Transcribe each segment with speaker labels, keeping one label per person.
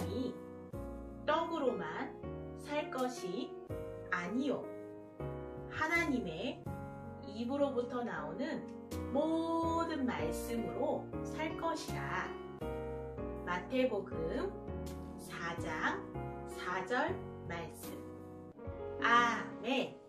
Speaker 1: 사람이 떡으로만 살 것이 아니요. 하나님의 입으로부터 나오는 모든 말씀으로 살 것이라. 마태복음 4장 4절 말씀. 아멘.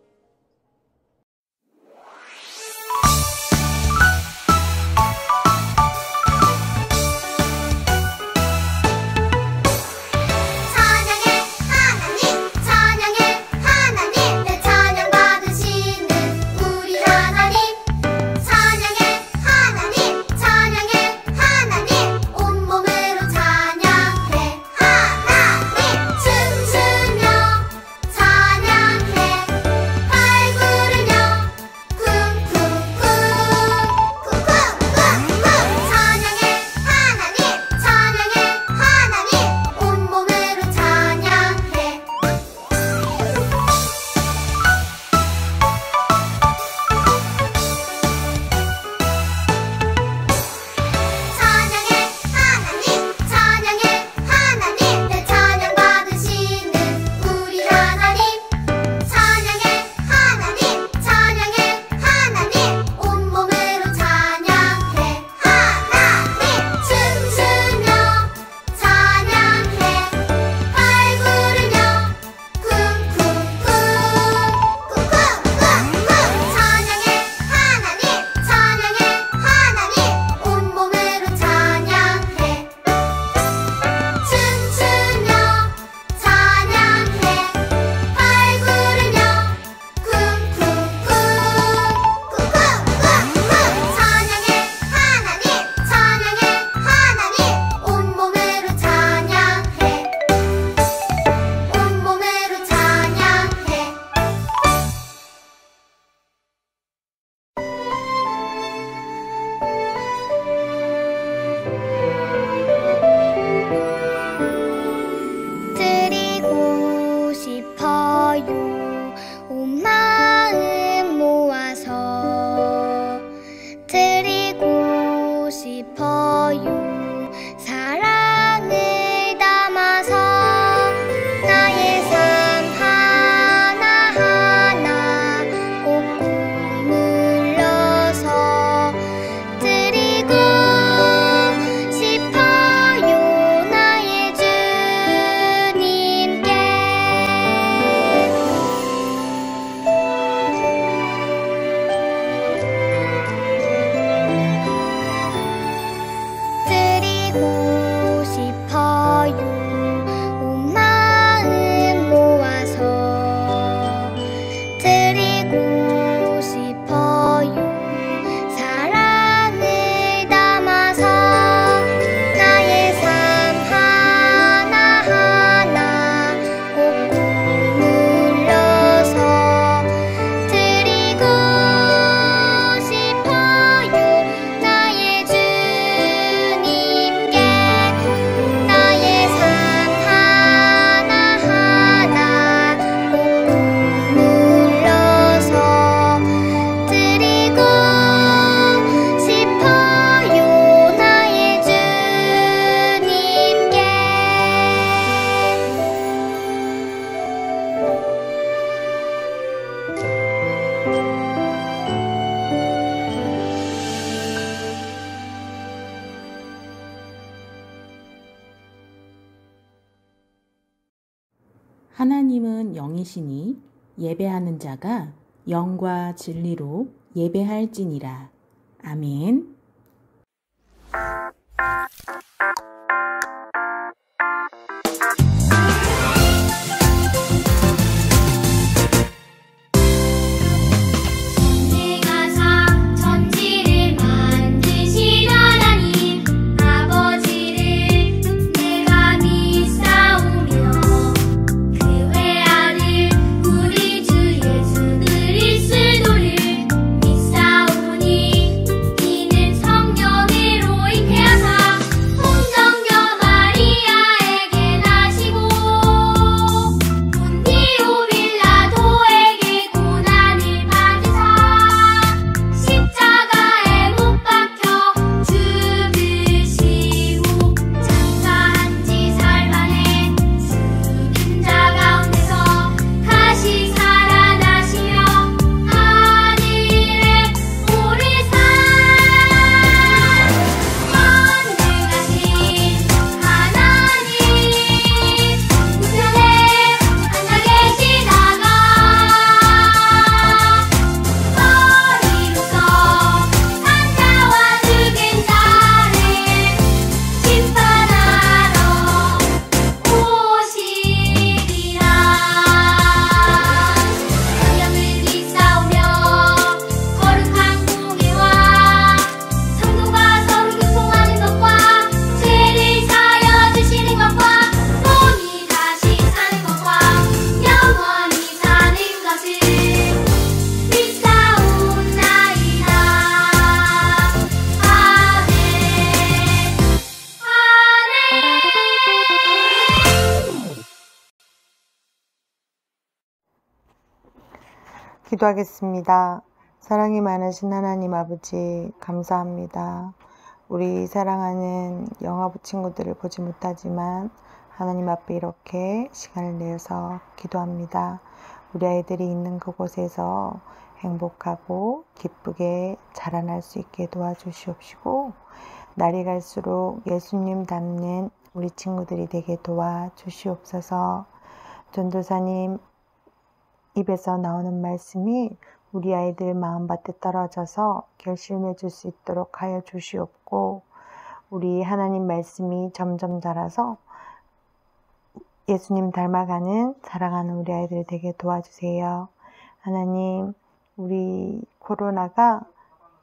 Speaker 2: 하나님은 영이시니 예배하는 자가 영과 진리로 예배할지니라. 아멘.
Speaker 3: 믿사오니 이는 성령으로 잉태하셨으니 기도하겠습니다. 사랑이 많으신 하나님 아버지 감사합니다. 우리 사랑하는 영화부 친구들을 보지 못하지만 하나님 앞에 이렇게 시간을 내서 기도합니다. 우리 아이들이 있는 그곳에서 행복하고 기쁘게 자라날 수 있게 도와주시옵시고 날이 갈수록 예수님 닮는 우리 친구들이 되게 도와주시옵소서. 전도사님 입에서 나오는 말씀이 우리 아이들 마음밭에 떨어져서 결실맺을 수 있도록 하여 주시옵고 우리 하나님 말씀이 점점 자라서 예수님 닮아가는 사랑하는 우리 아이들 되게 도와주세요. 하나님 우리 코로나가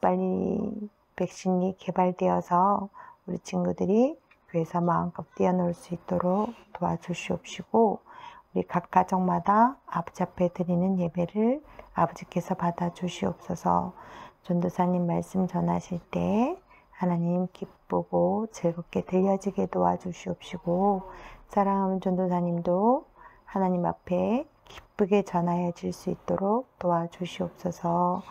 Speaker 3: 빨리 백신이 개발되어서 우리 친구들이 교회에서 마음껏 뛰어놀 수 있도록 도와주시옵시고 우리 각 가정마다 아버지 앞에 드리는 예배를 아버지께서 받아주시옵소서. 전도사님 말씀 전하실 때 하나님 기쁘고 즐겁게 들려지게 도와주시옵시고 사랑하는 전도사님도 하나님 앞에 기쁘게 전하여질 수 있도록 도와주시옵소서.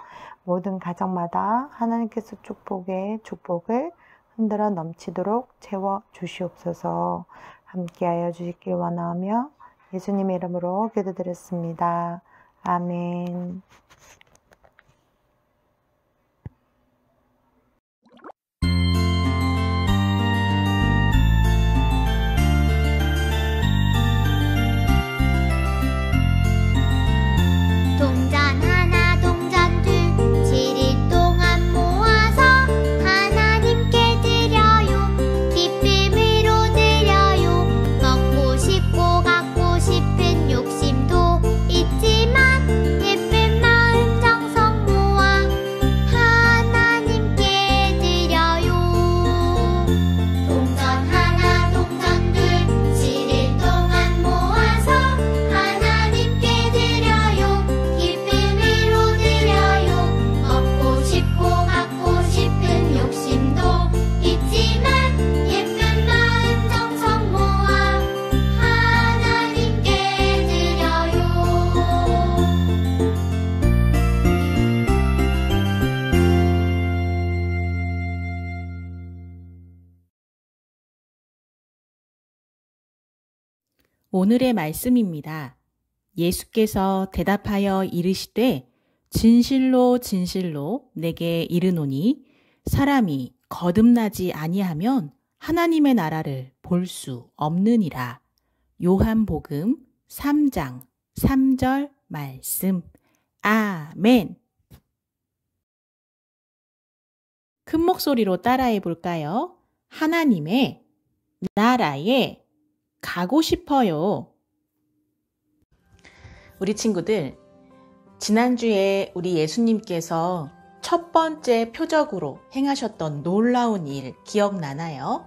Speaker 3: 모든 가정마다 하나님께서 축복을 흔들어 넘치도록 채워주시옵소서. 함께하여 주시길 원하며 예수님의 이름으로 기도드렸습니다. 아멘.
Speaker 4: 동전 하나 동전 둘 7일 동안 모아서 하나님께 드려요. 기쁨으로 드려요. 먹고 싶고 갖고 싶은 욕심도 있지만 예쁜 마음 정성 모아 하나님께 드려요. 동전 하나 동전 둘 7일 동안 모아서 하나님께 드려요. 기쁨으로 드려요. 먹고 싶고 갖고 싶은 욕심도 있지만 예쁜 마음 정성 모아 하나님께 드려요.
Speaker 2: 오늘의 말씀입니다. 예수께서 대답하여 이르시되 진실로 진실로 내게 이르노니 사람이 거듭나지 아니하면 하나님의 나라를 볼 수 없느니라. 요한복음 3장 3절 말씀. 아멘. 큰 목소리로 따라해 볼까요? 하나님의 나라에 가고 싶어요. 우리 친구들, 지난주에 우리 예수님께서 첫 번째 표적으로 행하셨던 놀라운 일 기억나나요?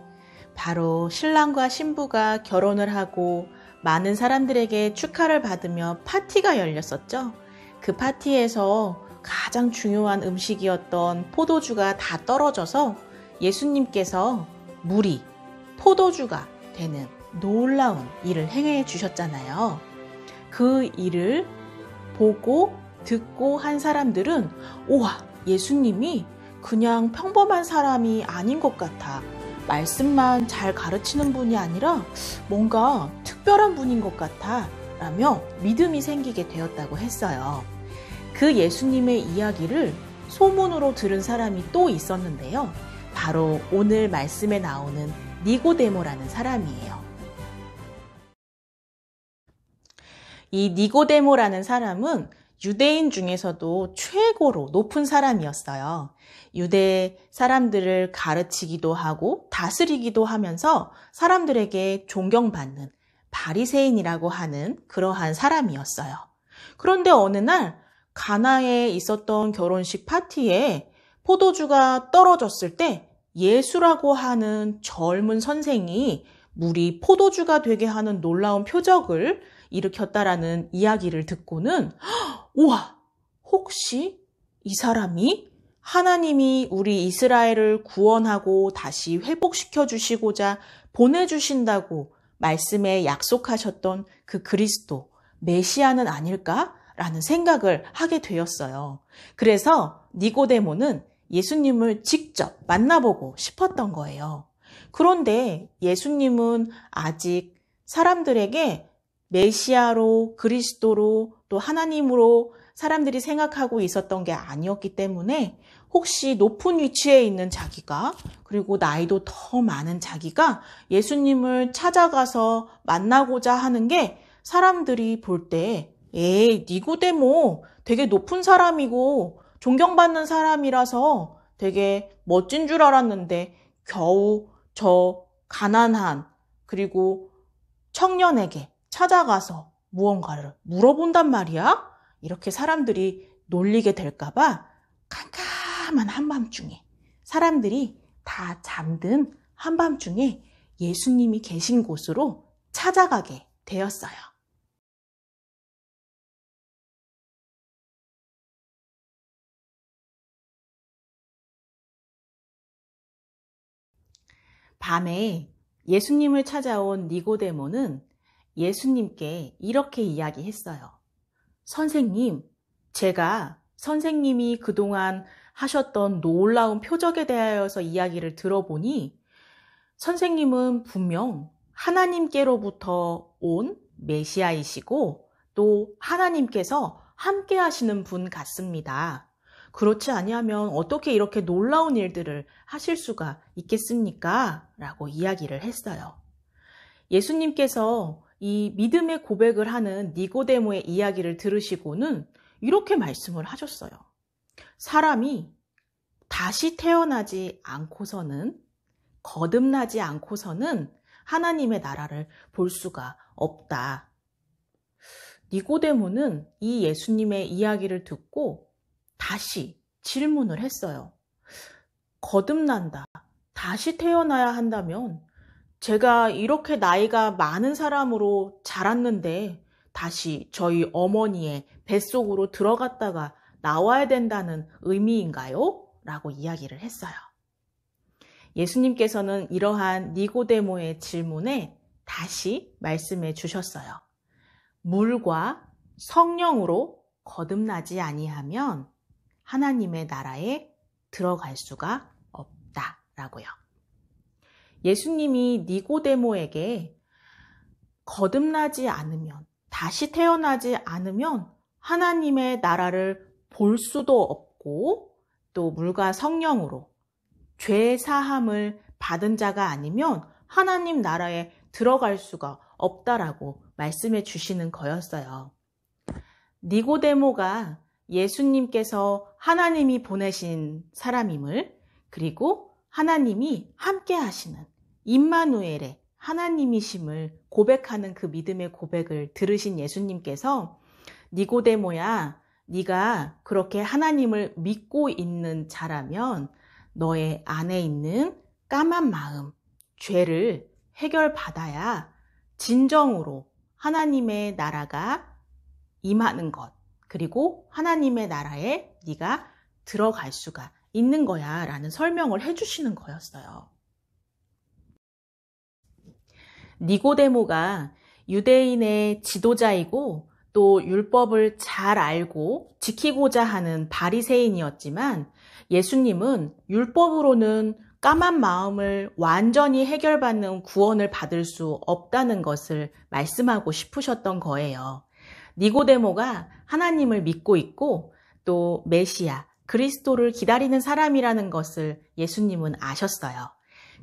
Speaker 2: 바로 신랑과 신부가 결혼을 하고 많은 사람들에게 축하를 받으며 파티가 열렸었죠. 그 파티에서 가장 중요한 음식이었던 포도주가 다 떨어져서 예수님께서 물이 포도주가 되는 놀라운 일을 행해 주셨잖아요. 그 일을 보고 듣고 한 사람들은 우와, 예수님이 그냥 평범한 사람이 아닌 것 같아. 말씀만 잘 가르치는 분이 아니라 뭔가 특별한 분인 것 같아 라며 믿음이 생기게 되었다고 했어요. 그 예수님의 이야기를 소문으로 들은 사람이 또 있었는데요. 바로 오늘 말씀에 나오는 니고데모라는 사람이에요. 이 니고데모라는 사람은 유대인 중에서도 최고로 높은 사람이었어요. 유대 사람들을 가르치기도 하고 다스리기도 하면서 사람들에게 존경받는 바리새인이라고 하는 그러한 사람이었어요. 그런데 어느 날 가나에 있었던 결혼식 파티에 포도주가 떨어졌을 때 예수라고 하는 젊은 선생이 물이 포도주가 되게 하는 놀라운 표적을 일으켰다라는 이야기를 듣고는 우와, 혹시 이 사람이 하나님이 우리 이스라엘을 구원하고 다시 회복시켜 주시고자 보내주신다고 말씀에 약속하셨던 그 그리스도, 메시아는 아닐까? 라는 생각을 하게 되었어요. 그래서 니고데모는 예수님을 직접 만나보고 싶었던 거예요. 그런데 예수님은 아직 사람들에게 메시아로, 그리스도로, 또 하나님으로 사람들이 생각하고 있었던 게 아니었기 때문에 혹시 높은 위치에 있는 자기가, 그리고 나이도 더 많은 자기가 예수님을 찾아가서 만나고자 하는 게 사람들이 볼 때, 에이, 니고데모 되게 높은 사람이고 존경받는 사람이라서 되게 멋진 줄 알았는데 겨우 저 가난한 그리고 청년에게 찾아가서 무언가를 물어본단 말이야? 이렇게 사람들이 놀리게 될까봐 깜깜한 한밤중에, 사람들이 다 잠든 한밤중에 예수님이 계신 곳으로 찾아가게 되었어요. 밤에 예수님을 찾아온 니고데모는 예수님께 이렇게 이야기했어요. 선생님, 제가 선생님이 그동안 하셨던 놀라운 표적에 대하여서 이야기를 들어보니 선생님은 분명 하나님께로부터 온 메시아이시고 또 하나님께서 함께 하시는 분 같습니다. 그렇지 아니하면 어떻게 이렇게 놀라운 일들을 하실 수가 있겠습니까? 라고 이야기를 했어요. 예수님께서 이 믿음의 고백을 하는 니고데모의 이야기를 들으시고는 이렇게 말씀을 하셨어요. 사람이 다시 태어나지 않고서는, 거듭나지 않고서는 하나님의 나라를 볼 수가 없다. 니고데모는 이 예수님의 이야기를 듣고 다시 질문을 했어요. 거듭난다, 다시 태어나야 한다면 제가 이렇게 나이가 많은 사람으로 자랐는데 다시 저희 어머니의 뱃속으로 들어갔다가 나와야 된다는 의미인가요? 라고 이야기를 했어요. 예수님께서는 이러한 니고데모의 질문에 다시 말씀해 주셨어요. 물과 성령으로 거듭나지 아니하면 하나님의 나라에 들어갈 수가 없다라고요. 예수님이 니고데모에게 거듭나지 않으면, 다시 태어나지 않으면 하나님의 나라를 볼 수도 없고 또 물과 성령으로 죄 사함을 받은 자가 아니면 하나님 나라에 들어갈 수가 없다라고 말씀해 주시는 거였어요. 니고데모가 예수님께서 하나님이 보내신 사람임을, 그리고 하나님이 함께 하시는 임마누엘의 하나님이심을 고백하는 그 믿음의 고백을 들으신 예수님께서 니고데모야, 네가 그렇게 하나님을 믿고 있는 자라면 너의 안에 있는 까만 마음, 죄를 해결받아야 진정으로 하나님의 나라가 임하는 것, 그리고 하나님의 나라에 네가 들어갈 수가 있는 거야 라는 설명을 해주시는 거였어요. 니고데모가 유대인의 지도자이고 또 율법을 잘 알고 지키고자 하는 바리새인이었지만 예수님은 율법으로는 까만 마음을 완전히 해결받는 구원을 받을 수 없다는 것을 말씀하고 싶으셨던 거예요. 니고데모가 하나님을 믿고 있고 또 메시아, 그리스도를 기다리는 사람이라는 것을 예수님은 아셨어요.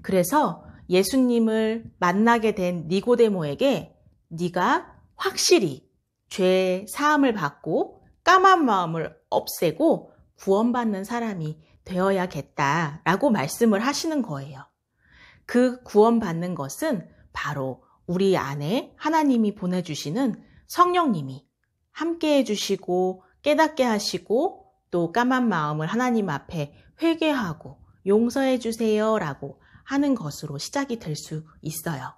Speaker 2: 그래서 예수님을 만나게 된 니고데모에게 네가 확실히 죄 사함을 받고 까만 마음을 없애고 구원받는 사람이 되어야겠다라고 말씀을 하시는 거예요. 그 구원받는 것은 바로 우리 안에 하나님이 보내주시는 성령님이 함께해 주시고 깨닫게 하시고 또 까만 마음을 하나님 앞에 회개하고 용서해 주세요라고 하는 것으로 시작이 될 수 있어요.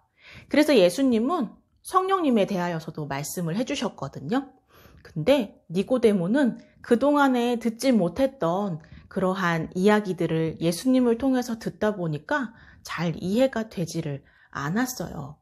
Speaker 2: 그래서 예수님은 성령님에 대하여서도 말씀을 해주셨거든요. 근데 니고데모는 그동안에 듣지 못했던 그러한 이야기들을 예수님을 통해서 듣다 보니까 잘 이해가 되지를 않았어요.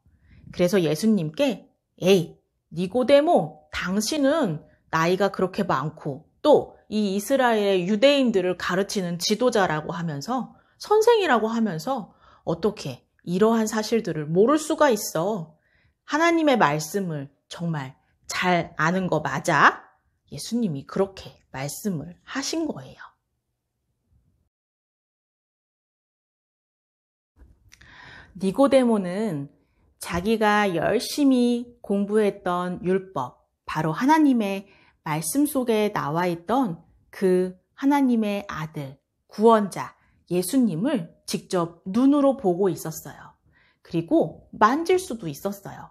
Speaker 2: 그래서 예수님께 에이, 니고데모, 당신은 나이가 그렇게 많고 또 이 이스라엘의 유대인들을 가르치는 지도자라고 하면서 선생이라고 하면서 어떻게 이러한 사실들을 모를 수가 있어? 하나님의 말씀을 정말 잘 아는 거 맞아? 예수님이 그렇게 말씀을 하신 거예요. 니고데모는 자기가 열심히 공부했던 율법, 바로 하나님의 말씀 속에 나와 있던 그 하나님의 아들, 구원자, 예수님을 직접 눈으로 보고 있었어요. 그리고 만질 수도 있었어요.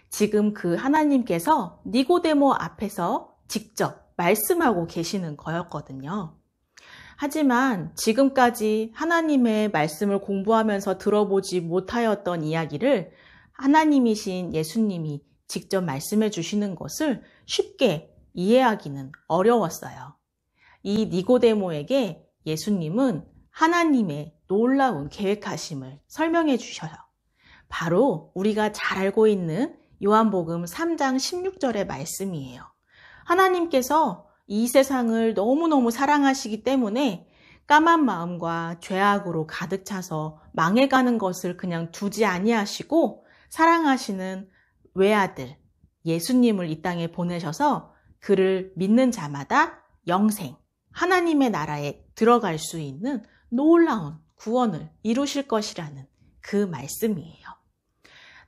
Speaker 2: 지금 그 하나님께서 니고데모 앞에서 직접 말씀하고 계시는 거였거든요. 하지만 지금까지 하나님의 말씀을 공부하면서 들어보지 못하였던 이야기를 하나님이신 예수님이 직접 말씀해 주시는 것을 쉽게 이해하기는 어려웠어요. 이 니고데모에게 예수님은 하나님의 놀라운 계획하심을 설명해 주셔요. 바로 우리가 잘 알고 있는 요한복음 3장 16절의 말씀이에요. 하나님께서 이 세상을 너무너무 사랑하시기 때문에 까만 마음과 죄악으로 가득 차서 망해가는 것을 그냥 두지 아니하시고 사랑하시는 외아들 예수님을 이 땅에 보내셔서 그를 믿는 자마다 영생, 하나님의 나라에 들어갈 수 있는 놀라운 구원을 이루실 것이라는 그 말씀이에요.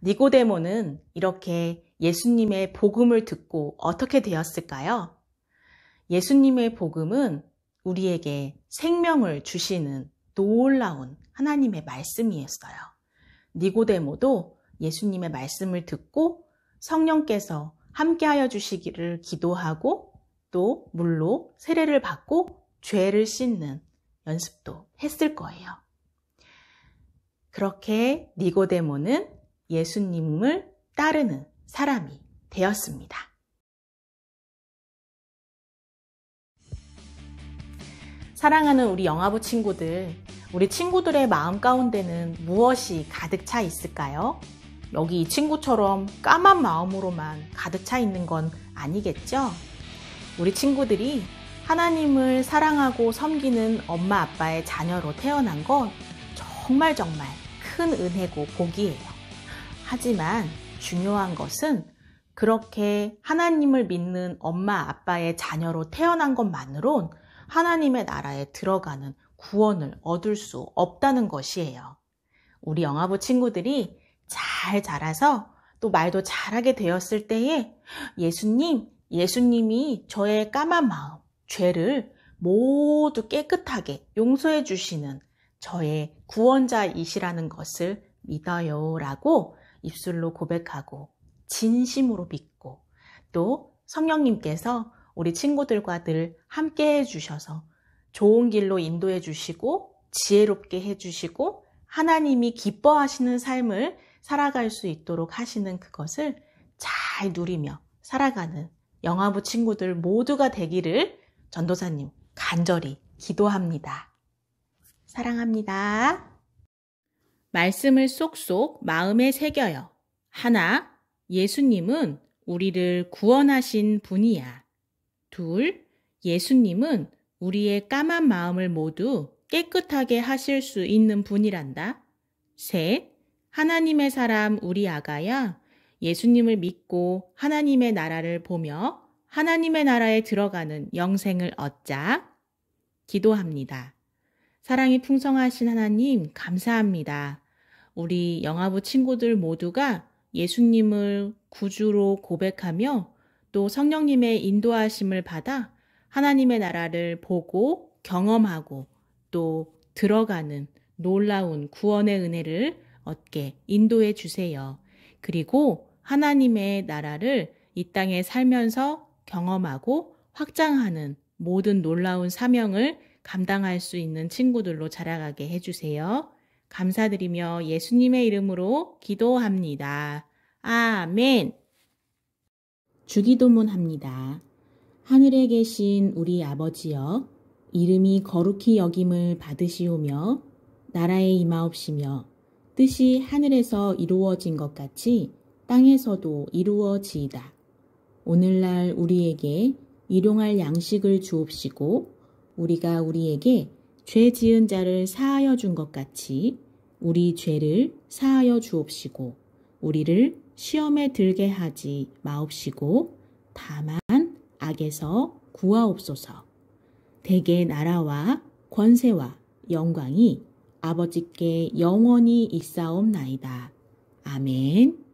Speaker 2: 니고데모는 이렇게 예수님의 복음을 듣고 어떻게 되었을까요? 예수님의 복음은 우리에게 생명을 주시는 놀라운 하나님의 말씀이었어요. 니고데모도 예수님의 말씀을 듣고 성령께서 함께하여 주시기를 기도하고 또 물로 세례를 받고 죄를 씻는 연습도 했을 거예요. 그렇게 니고데모는 예수님을 따르는 사람이 되었습니다. 사랑하는 우리 영화부 친구들, 우리 친구들의 마음 가운데는 무엇이 가득 차 있을까요? 여기 이 친구처럼 까만 마음으로만 가득 차 있는 건 아니겠죠? 우리 친구들이 하나님을 사랑하고 섬기는 엄마 아빠의 자녀로 태어난 건 정말 큰 은혜고 복이에요. 하지만 중요한 것은 그렇게 하나님을 믿는 엄마 아빠의 자녀로 태어난 것만으론 하나님의 나라에 들어가는 구원을 얻을 수 없다는 것이에요. 우리 영화부 친구들이 잘 자라서 또 말도 잘하게 되었을 때에 예수님이 저의 까만 마음, 죄를 모두 깨끗하게 용서해 주시는 저의 구원자이시라는 것을 믿어요 라고 입술로 고백하고 진심으로 믿고 또 성령님께서 우리 친구들과 늘 함께 해주셔서 좋은 길로 인도해 주시고 지혜롭게 해주시고 하나님이 기뻐하시는 삶을 살아갈 수 있도록 하시는 그것을 잘 누리며 살아가는 영화부 친구들 모두가 되기를 전도사님 간절히 기도합니다. 사랑합니다. 말씀을 쏙쏙 마음에 새겨요. 하나, 예수님은 우리를 구원하신 분이야. 둘, 예수님은 우리의 까만 마음을 모두 깨끗하게 하실 수 있는 분이란다. 셋, 하나님의 사람 우리 아가야 예수님을 믿고 하나님의 나라를 보며 하나님의 나라에 들어가는 영생을 얻자. 기도합니다. 사랑이 풍성하신 하나님 감사합니다. 우리 영화부 친구들 모두가 예수님을 구주로 고백하며 또 성령님의 인도하심을 받아 하나님의 나라를 보고 경험하고 또 들어가는 놀라운 구원의 은혜를 얻게 인도해 주세요. 그리고 하나님의 나라를 이 땅에 살면서 경험하고 확장하는 모든 놀라운 사명을 감당할 수 있는 친구들로 자라가게 해주세요. 감사드리며 예수님의 이름으로 기도합니다. 아멘. 주기도문 합니다. 하늘에 계신 우리 아버지여, 이름이 거룩히 여김을 받으시오며 나라에 임하옵시며 뜻이 하늘에서 이루어진 것 같이 땅에서도 이루어지이다. 오늘날 우리에게 일용할 양식을 주옵시고 우리가 우리에게 죄 지은 자를 사하여 준 것 같이 우리 죄를 사하여 주옵시고 우리를 시험에 들게 하지 마옵시고 다만 악에서 구하옵소서. 대개 나라와 권세와 영광이 아버지께 영원히 있사옵나이다. 아멘.